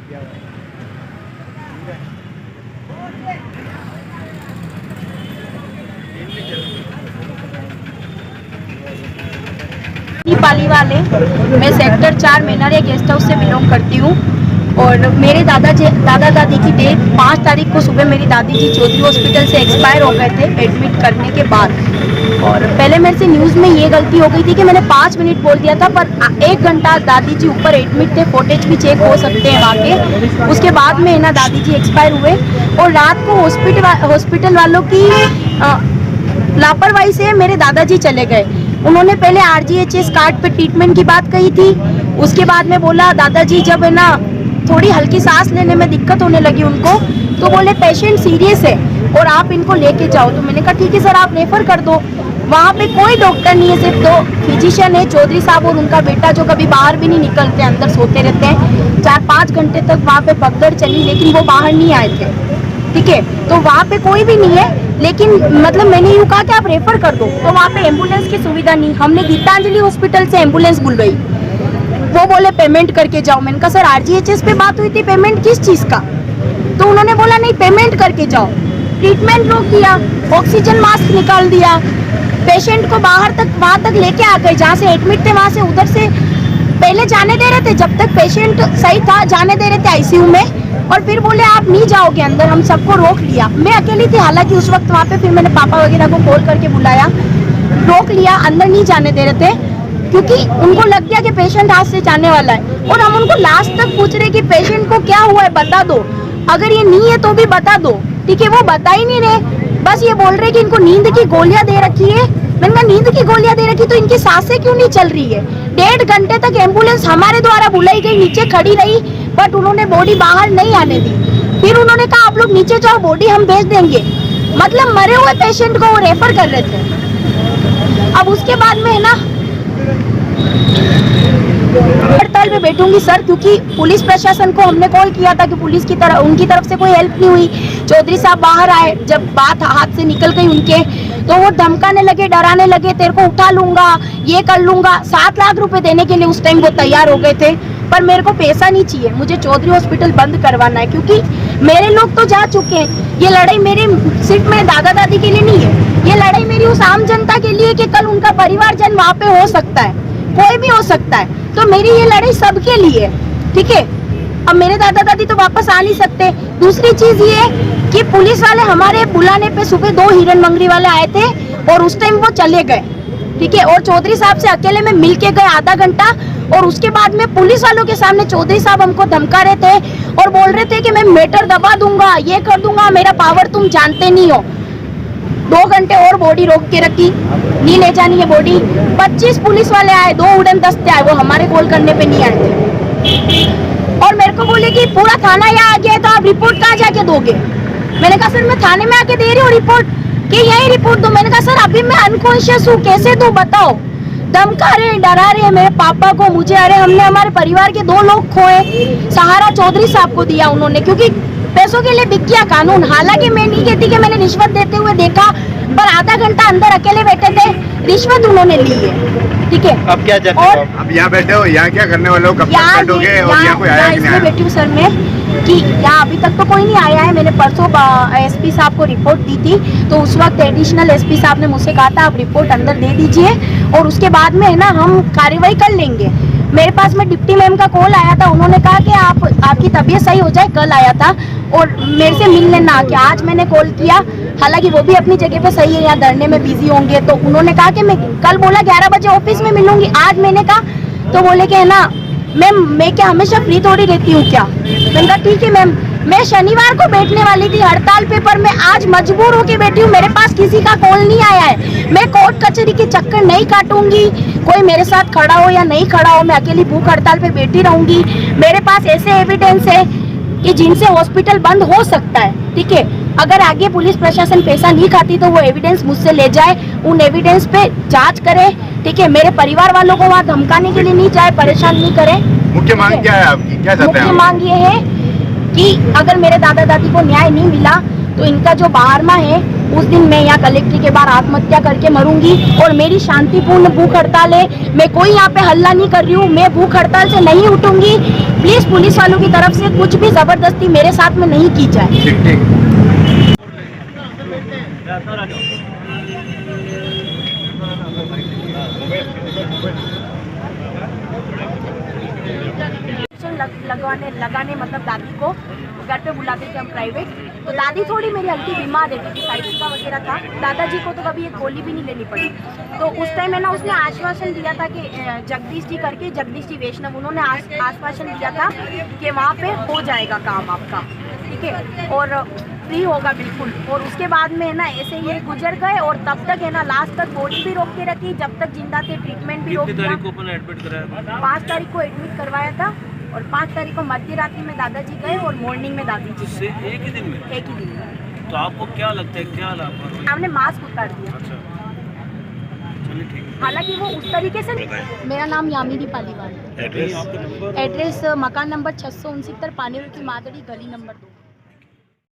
पाली वाले, मैं sector 4 मेनारे guest house से बिलोंग करती हूँ और मेरे दादा दादी की डेट 5 तारीख को सुबह मेरी दादी जी चौधरी हॉस्पिटल से एक्सपायर हो गए थे एडमिट करने के बाद। और पहले मेरे से न्यूज़ में ये गलती हो गई थी कि मैंने 5 मिनट बोल दिया था, पर 1 घंटा दादी जी ऊपर एडमिट थे, फुटेज भी चेक हो सकते हैं वहाँ के। उसके बाद में ना दादी जी एक्सपायर हुए और रात को हॉस्पिटल वालों की लापरवाही से मेरे दादाजी चले गए। उन्होंने पहले RGHS कार्ड पे ट्रीटमेंट की बात कही थी, उसके बाद में बोला दादाजी जब है ना थोड़ी हल्की सांस लेने में दिक्कत होने लगी उनको, तो बोले पेशेंट सीरियस है और आप इनको लेके जाओ। तो मैंने कहा ठीक है सर, आप रेफर कर दो। वहाँ पे कोई डॉक्टर नहीं है, सिर्फ 2 फिजिशियन है, चौधरी साहब और उनका बेटा, जो कभी बाहर भी नहीं निकलते, अंदर सोते रहते हैं। 4-5 घंटे तक वहाँ पे भगदड़ चली, लेकिन वो बाहर नहीं आए थे। ठीक है, तो वहाँ पे कोई भी नहीं है, लेकिन मतलब मैंने यूँ कहा कि आप रेफर कर दो, तो वहाँ पे एम्बुलेंस की सुविधा नहीं। हमने गीतांजलि हॉस्पिटल से एम्बुलेंस बुलवाई, वो बोले पेमेंट करके जाओ। मैंने कहा सर RGHS पे बात हुई थी, पेमेंट किस चीज़ का? तो उन्होंने बोला नहीं पेमेंट करके जाओ। ट्रीटमेंट रोक दिया, ऑक्सीजन मास्क निकाल दिया, पेशेंट को बाहर तक वहाँ तक लेके आ गए जहाँ से एडमिट थे, वहाँ से उधर से पहले जाने दे रहे थे, जब तक पेशेंट सही था जाने दे रहे थे ICU में, और फिर बोले आप नहीं जाओगे अंदर, हम सबको रोक लिया। मैं अकेली थी हालांकि उस वक्त वहाँ पे, फिर मैंने पापा वगैरह को कॉल करके बुलाया, रोक लिया, अंदर नहीं जाने दे रहे थे क्योंकि उनको लग गया कि पेशेंट हाथ से जाने वाला है। और हम उनको लास्ट तक पूछ रहे कि पेशेंट को क्या हुआ है बता दो, अगर ये नहीं है तो भी बता दो। ठीक है, वो बता ही नहीं रहे, बस ये बोल रहे कि इनको नींद की गोलियां दे रखी है। मैंने कहा नींद की गोलियां दे रखी तो इनकी सांसें क्यों नहीं चल रही है? 1.5 घंटे तक एम्बुलेंस हमारे द्वारा बुलाई गई, नीचे खड़ी रही, बट उन्होंने बॉडी बाहर नहीं आने दी। फिर उन्होंने कहा आप लोग नीचे जाओ, बॉडी हम भेज देंगे। मतलब मरे हुए पेशेंट को वो रेफर कर रहे थे। अब उसके बाद में है ना हड़ताल पे बैठूंगी सर, क्योंकि पुलिस प्रशासन को हमने कॉल किया था कि पुलिस की तरफ, उनकी तरफ से कोई हेल्प नहीं हुई। चौधरी साहब बाहर आए, जब बात हाथ से निकल गई उनके, तो वो धमकाने लगे, डराने लगे, तेरे को उठा लूंगा, ये कर लूंगा। 7 लाख रुपए देने के लिए उस टाइम वो तैयार हो गए थे, पर मेरे को पैसा नहीं चाहिए, मुझे चौधरी हॉस्पिटल बंद करवाना है, क्योंकि मेरे लोग तो जा चुके हैं। ये लड़ाई मेरे सिर्फ मेरे दादा दादी के लिए नहीं है, ये लड़ाई मेरी उस आम जनता के लिए कि कल उनका परिवारजन वहाँ पे हो सकता है, कोई भी हो सकता है। तो मेरी ये लड़ाई सबके लिए है। ठीक है, अब मेरे दादा दादी तो वापस आ नहीं सकते। दूसरी चीज ये कि पुलिस वाले हमारे बुलाने पे सुबह 2 हिरन मंगरी वाले आए थे और उस टाइम वो चले गए। ठीक है, और चौधरी साहब से अकेले में मिल के गए आधा घंटा, और उसके बाद में पुलिस वालों के सामने चौधरी साहब हमको धमका रहे थे और बोल रहे थे कि मैं मेटर दबा दूंगा, ये कर दूंगा, मेरा पावर तुम जानते नहीं हो। 2 घंटे और बॉडी रोक के रखी, नहीं ले जानी है बॉडी। 25 पुलिस वाले आए, 2 उड़न दस्ते आए, वो हमारे कॉल करने पे नहीं आए थे। और मेरे को बोले कि पूरा थाना यहाँ आ गया है तो आप रिपोर्ट कहाँ जाके दोगे? मैंने कहा सर मैं थाने में आके दे रही हूँ रिपोर्ट, कि यही रिपोर्ट दो। मैंने कहा सर अभी मैं अनकॉन्शियस हूँ, कैसे दूँ बताओ? धमका रहे, डरा रहे मेरे पापा को, मुझे। अरे हमने हमारे परिवार के 2 लोग खोए, सहारा चौधरी साहब को दिया उन्होंने, क्योंकि पैसों के लिए बिक गया कानून। हालांकि मैं नहीं कहती कि मैंने रिश्वत देते हुए देखा, पर आधा घंटा अंदर अकेले बैठे थे, रिश्वत उन्होंने ली है। ठीक है, अब क्या चाहते हो? अब यहाँ बैठे हो, यहाँ क्या करने वाले हो? कब तक बैठोगे? और यहाँ कोई आया कि नहीं आया? बैठी हूँ सर मैं, कि यहाँ अभी तक तो कोई नहीं आया है। मैंने परसों SP साहब को रिपोर्ट दी थी, तो उस वक्त एडिशनल SP साहब ने मुझसे कहा था आप रिपोर्ट अंदर दे दीजिए और उसके बाद में है ना हम कार्रवाई कर लेंगे। मेरे पास में डिप्टी मैम का कॉल आया था, उन्होंने कहा कि आपकी तबीयत सही हो जाए, कल आया था और मेरे से मिलने ना आके आज मैंने कॉल किया। हालांकि वो भी अपनी जगह पे सही है, यहाँ धरने में बिजी होंगे, तो उन्होंने कहा कि मैं कल बोला 11 बजे ऑफिस में मिलूंगी, आज मैंने कहा, तो बोले कि है ना मैम मैं क्या हमेशा फ्री थोड़ी रहती हूँ क्या? मैंने कहा ठीक है मैम, मैं शनिवार को बैठने वाली थी हड़ताल पे, पर मैं आज मजबूर होके बैठी हूँ, मेरे पास किसी का कॉल नहीं आया है। मैं कोर्ट कचहरी के चक्कर नहीं काटूंगी, कोई मेरे साथ खड़ा हो या नहीं खड़ा हो, मैं अकेली भूख हड़ताल पे बैठी रहूंगी। मेरे पास ऐसे एविडेंस है कि जिनसे हॉस्पिटल बंद हो सकता है। ठीक है, अगर आगे पुलिस प्रशासन पैसा नहीं खाती तो वो एविडेंस मुझसे ले जाए, उन एविडेंस पे जांच करे। ठीक है, मेरे परिवार वालों को वहाँ धमकाने के लिए नहीं जाए, परेशान नहीं करे। मुख्य मांग क्या है आपकी? क्या चाहते हैं? मुख्य मांग ये है कि अगर मेरे दादा दादी को न्याय नहीं मिला तो इनका जो 12वां है उस दिन मैं यहाँ कलेक्ट्री के बाहर आत्महत्या करके मरूंगी। और मेरी शांतिपूर्ण भूख हड़ताल है, मैं कोई यहाँ पे हल्ला नहीं कर रही हूँ, मैं भूख हड़ताल से नहीं उठूंगी। प्लीज पुलिस वालों की तरफ से कुछ भी जबरदस्ती मेरे साथ में नहीं की जाए। ठीक ठीक लगाने मतलब दादी को घर पे बुलाते थे हम प्राइवेट। तो दादी थोड़ी मेरी हल्की बीमार रहती थी, साइटिका वगैरह था। दादाजी को तो कभी एक गोली भी नहीं लेनी पड़ी। तो उस टाइम है ना उसने आश्वासन दिया था कि जगदीश जी करके, जगदीश जी वैष्णव, उन्होंने आश्वासन दिया था कि वहाँ पे हो जाएगा काम आपका, ठीक है, और फ्री होगा बिल्कुल। और उसके बाद में है ना ऐसे ये गुजर गए और तब तक है ना लास्ट तक बॉडी भी रोक के रखी, जब तक जिंदा थे ट्रीटमेंट भी रोक दिया। 5 तारीख को एडमिट करवाया था और 5 तारीख को मध्य रात्रि में दादाजी गए और मॉर्निंग में दादी जी गए। एक ही दिन में? एक ही दिन में। तो आपको क्या लगता है, क्या लाभ? हमने मास्क उतार दिया। अच्छा, चलिए ठीक है। हालांकि वो उस तरीके से नहीं। मेरा नाम यामिनी पालीवाल है। आपका नंबर? एड्रेस मकान नंबर 669 पानीर की मादड़ी गली नंबर 2।